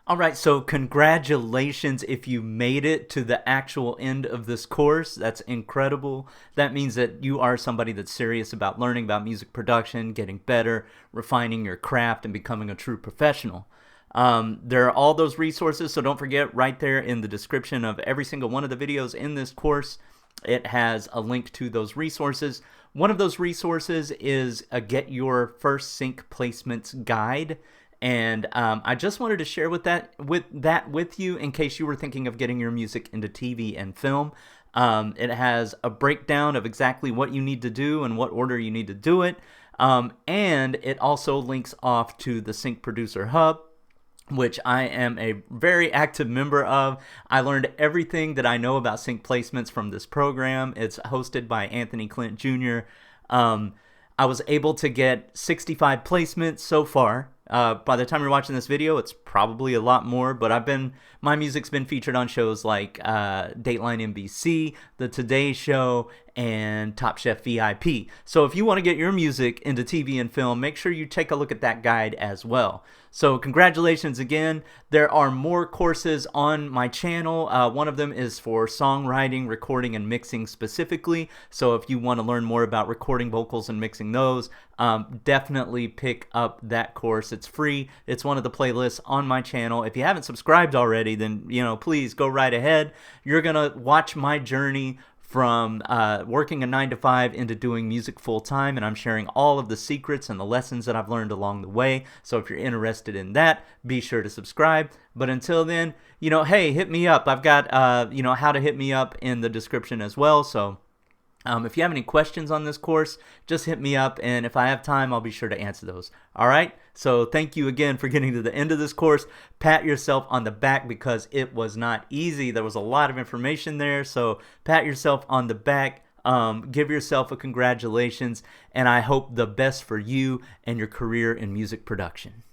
All right, so congratulations if you made it to the actual end of this course. That's incredible. That means that you are somebody that's serious about learning about music production, getting better, refining your craft, and becoming a true professional. There are all those resources, so don't forget right there in the description of every single one of the videos in this course, it has a link to those resources. One of those resources is a Get Your First Sync Placements Guide. And I just wanted to share with you in case you were thinking of getting your music into TV and film. It has a breakdown of exactly what you need to do and what order you need to do it. And it also links off to the Sync Producer Hub, which I am a very active member of. I learned everything that I know about sync placements from this program. It's hosted by Anthony Clint Jr. I was able to get 65 placements so far. By the time you're watching this video, it's probably a lot more, but my music's been featured on shows like Dateline NBC, The Today Show, and Top Chef VIP. So if you want to get your music into TV and film, make sure you take a look at that guide as well. So congratulations again. There are more courses on my channel. One of them is for songwriting, recording, and mixing specifically. So if you want to learn more about recording vocals and mixing those, definitely pick up that course. It's free. It's one of the playlists on my channel. If you haven't subscribed already, then please go right ahead. You're gonna watch my journey from working a 9 to 5 into doing music full time, and I'm sharing all of the secrets and the lessons that I've learned along the way. So if you're interested in that, be sure to subscribe. But until then, hey, hit me up. I've got how to hit me up in the description as well. So if you have any questions on this course, just hit me up, and if I have time, I'll be sure to answer those. All right? So thank you again for getting to the end of this course. Pat yourself on the back because it was not easy. There was a lot of information there, so pat yourself on the back. Give yourself a congratulations, and I hope the best for you and your career in music production.